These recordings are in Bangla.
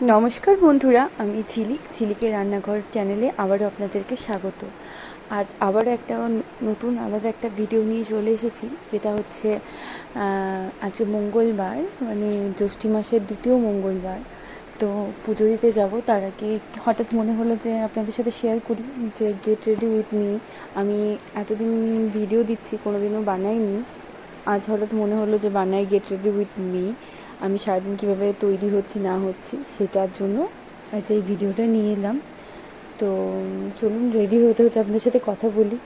নমস্কার বন্ধুরা, আমি ঝিলিকের রান্নাঘর চ্যানেলে আবারও আপনাদেরকে স্বাগত। আজ আবারও একটা নতুন আলাদা একটা ভিডিও নিয়ে চলে এসেছি, যেটা হচ্ছে আজকে মঙ্গলবার, মানে জ্যৈষ্ঠ মাসের দ্বিতীয় মঙ্গলবার। তো পুজো দিতে যাবো, তার আগে হঠাৎ মনে হলো যে আপনাদের সাথে শেয়ার করি যে গেট রেডি উইথ মি। আমি এতদিন ভিডিও দিচ্ছি, কোনোদিনও বানাইনি। আজ হঠাৎ মনে হলো যে বানাই গেট রেডি উইথ মি। আমি সারাদিন কীভাবে তৈরি হচ্ছি না হচ্ছি সেটার জন্য আজ এই ভিডিওটা নিয়ে এলাম। তো চলুন, রেডি হতে হতে আপনাদের সাথে কথা বলি।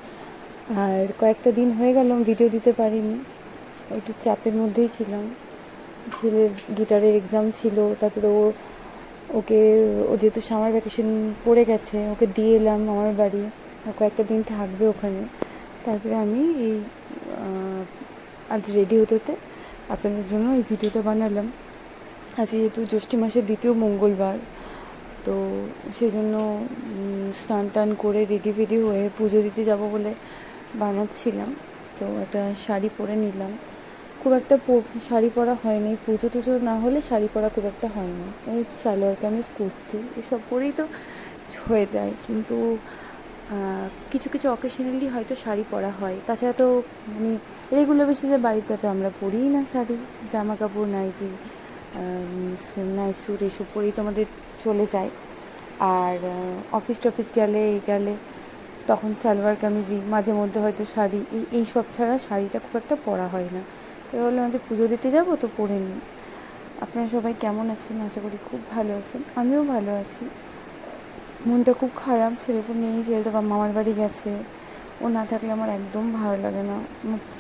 আর কয়েকটা দিন হয়ে গেল ভিডিও দিতে পারিনি, একটু চাপের মধ্যেই ছিলাম। ছেলের গিটারের এক্সাম ছিল, তারপরে ও যেহেতু সামার ভ্যাকেশন পড়ে গেছে, ওকে দিয়ে এলাম আমার বাড়ি। কয়েকটা দিন থাকবে ওখানে। তারপরে আমি আজ রেডি হতে হতে আপনাদের জন্য এই ভিডিওটা বানালাম। আজ যেহেতু জ্যৈষ্ঠ মাসের দ্বিতীয় মঙ্গলবার, তো সেই জন্য স্নান টান করে রেডি ফেডি হয়ে পুজো দিতে যাব বলে বানাচ্ছিলাম। তো একটা শাড়ি পরে নিলাম। খুব একটা শাড়ি পরা হয়নি, পুজো টুজো না হলে শাড়ি পরা খুব একটা হয়নি। ওই সালোয়ার কামিজ, কুর্তি এসব পরেই তো হয়ে যায়। কিন্তু কিছু কিছু অকেশনালি হয়তো শাড়ি পরা হয়, তাছাড়া তো মানে রেগুলার বেসিসে বাড়িতে তো আমরা পরিই না শাড়ি। জামা কাপড়, নাইটি, নাইট স্যুট এসব পরেই তো আমাদের চলে যায়। আর অফিস টফিস গেলে তখন সালোয়ার কামিজই, মাঝে মধ্যে হয়তো শাড়ি, এই সব ছাড়া শাড়িটা খুব একটা পরা হয় না। তাই বললাম আমাদের পুজো দিতে যাবো, তো পরে নিই। আপনারা সবাই কেমন আছেন? আশা করি খুব ভালো আছেন। আমিও ভালো আছি। মনটা খুব খারাপ, ছেলেটা নেই, ছেলেটা মামার বাড়ি গেছে। ও না থাকলে আমার একদম ভালো লাগে না,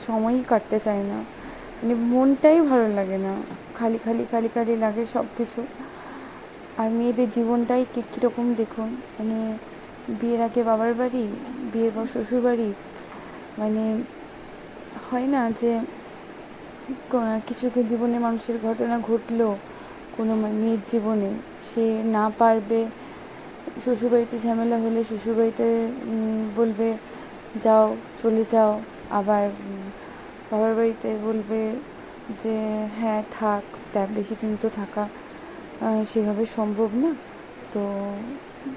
সময়ই কাটতে চায় না, মানে মনটাই ভালো লাগে না, খালি খালি খালি খালি লাগে সব কিছু। আর মেয়েদের জীবনটাই কীরকম দেখুন, মানে বিয়ের আগে বাবার বাড়ি, বিয়ের পর শ্বশুর বাড়ি, মানে হয় না যে কিছু জীবনে মানুষের ঘটনা ঘটলো কোনো মেয়ের জীবনে, সে না পারবে। শ্বশুরবাড়িতে ঝামেলা হলে শ্বশুরবাড়িতে বলবে যাও, চলে যাও। আবার বাবার বাড়িতে বলবে যে হ্যাঁ থাক, বেশি দিন তো থাকা সেভাবে সম্ভব না। তো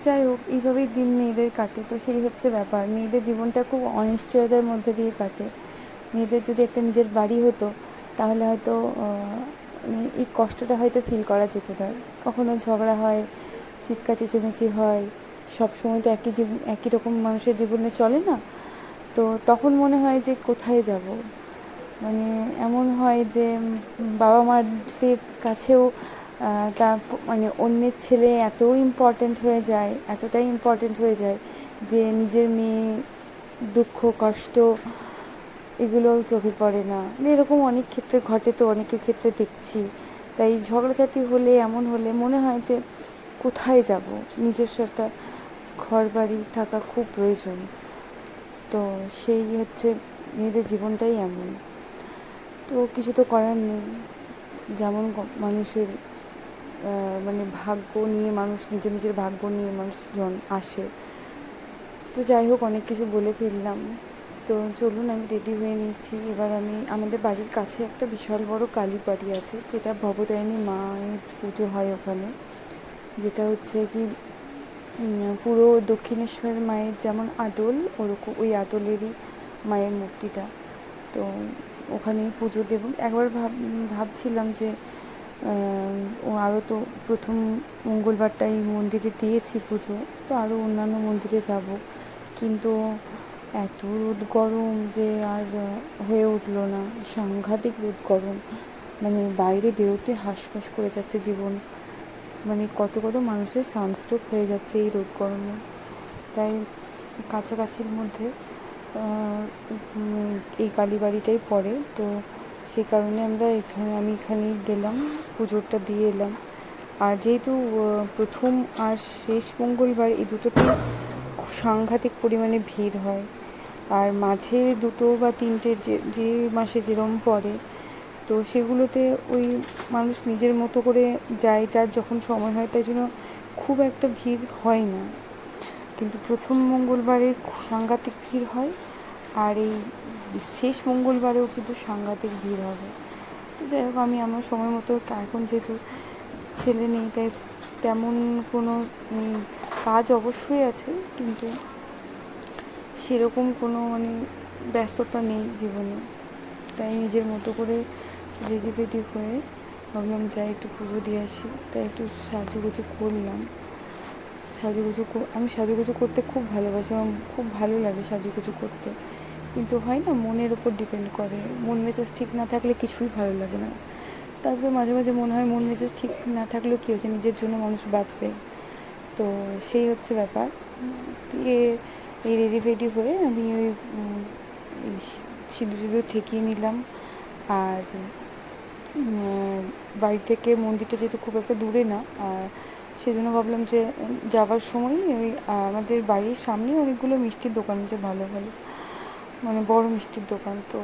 যাই হোক, এইভাবেই দিন মেয়েদের কাটে। তো সেই হচ্ছে ব্যাপার, মেয়েদের জীবনটা খুব অনিশ্চয়তার মধ্যে দিয়ে কাটে। মেয়েদের যদি একটা নিজের বাড়ি হতো, তাহলে হয়তো এই কষ্টটা হয়তো ফিল করা যেত না। কখনো ঝগড়া হয়, চিৎকার চেঁচামেচি হয়, সব সময় তো একই রকম মানুষের জীবনে চলে না। তো তখন মনে হয় যে কোথায় যাব, মানে এমন হয় যে বাবা মাদের কাছেও তা মানে অন্যের ছেলে এত ইম্পর্ট্যান্ট হয়ে যায়, এতটাই ইম্পর্ট্যান্ট হয়ে যায় যে নিজের মেয়ে দুঃখ কষ্ট এগুলোও চোখে পড়ে না। এরকম অনেক ক্ষেত্রে ঘটে, তো অনেকের ক্ষেত্রে দেখছি। তাই ঝগড়াঝাটি হলে, এমন হলে মনে হয় যে কোথায় যাব, নিজস্ব একটা ঘর বাড়ি থাকা খুব প্রয়োজন। তো সেই হচ্ছে, মেয়েদের জীবনটাই এমন। তো কিছু তো করার নেই, যেমন মানুষের মানে ভাগ্য নিয়ে মানুষ, নিজের নিজের ভাগ্য নিয়ে মানুষজন আসে। তো যাই হোক, অনেক কিছু বলে ফেললাম। তো চলুন, আমি রেডি হয়ে নিয়েছি। এবার আমাদের বাড়ির কাছে একটা বিশাল বড় কালী বাড়ি আছে, যেটা ভবতারিণী মায়ের পুজো হয় ওখানে। যেটা হচ্ছে কি পুরো দক্ষিণেশ্বর মায়ের যেমন আদল, ওরকম ওই আদলেরই মায়ের মূর্তিটা। তো ওখানেই পুজো দেব। একবার ভাবছিলাম যে ও আরও তো প্রথম মঙ্গলবারটা এই মন্দিরে দিয়েছি পুজো, তো আরও অন্যান্য মন্দিরে যাব, কিন্তু এত রোদ গরম যে আর হয়ে উঠলো না। সাংঘাতিক রোদ গরম, মানে বাইরে বেরোতে হাঁসফাঁস করে যাচ্ছে জীবন। মানে কত কত মানুষের সানস্ট্রোক হয়ে যাচ্ছে এই রোদ গরমে। তাই কাছাকাছির মধ্যে এই কালীবাড়িটাই পড়ে, তো সেই কারণে আমি এখানেই গেলাম, পুজোটা দিয়ে এলাম। আর যেহেতু প্রথম আর শেষ মঙ্গলবার, এই দুটোতেই সাংঘাতিক পরিমাণে ভিড় হয়। আর মাঝে দুটো বা তিনটে যে মাসে যেরম পড়ে, তো সেগুলোতে ওই মানুষ নিজের মতো করে যায়, যার যখন সময় হয়, তাই জন্য খুব একটা ভিড় হয় না। কিন্তু প্রথম মঙ্গলবারে সাংঘাতিক ভিড় হয়, আর এই শেষ মঙ্গলবারেও কিন্তু সাংঘাতিক ভিড় হবে। তো যাই হোক, আমি আমার সময় মতো, এখন যেহেতু ছেলে নেই, তাই তেমন কোনো কাজ অবশ্যই আছে, কিন্তু সেরকম কোনো মানে ব্যস্ততা নেই জীবনে। তাই নিজের মতো করে রেডি ফেডি হয়ে ভাবলাম যাই একটু পুজো দিয়ে আসি, তাই একটু সাজুগুজু করলাম। আমি সাজুগুজু করতে খুব ভালোবাসি, আমার খুব ভালো লাগে সাজুগুজু করতে, কিন্তু হয় না, মনের ওপর ডিপেন্ড করে। মন মেজাজ ঠিক না থাকলে কিছুই ভালো লাগে না। তারপরে মাঝে মাঝে মনে হয় মন মেজাজ ঠিক না থাকলেও কী হচ্ছে, নিজের জন্য মানুষ বাঁচবে, তো সেই হচ্ছে ব্যাপার। দিয়ে এই রেডি ফেডি হয়ে আমি ওই সিঁদুর ঠেকিয়ে নিলাম। আর বাড়ি থেকে মন্দিরটা যেহেতু খুব একটা দূরে না, আর সেজন্য ভাবলাম যে যাওয়ার সময় ওই আমাদের বাড়ির সামনেই অনেকগুলো মিষ্টির দোকান আছে, ভালো ভালো মানে বড় মিষ্টির দোকান। তো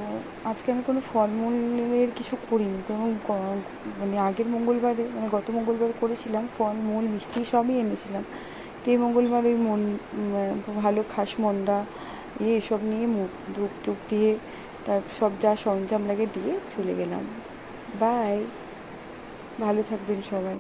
আজকে আমি কোনো ফলমূলের কিছু করিনি, কারণ মানে আগের মঙ্গলবারে মানে গত মঙ্গলবারে করেছিলাম, ফলমূল মিষ্টি সবই এনেছিলাম। তো এই মঙ্গলবার ওই ভালো খাসমন্ডা এসব নিয়ে ধূপ টুপ দিয়ে তার সব যা সরঞ্জাম লাগে দিয়ে চলে গেলাম। বাই, ভালো থাকবেন সবাই।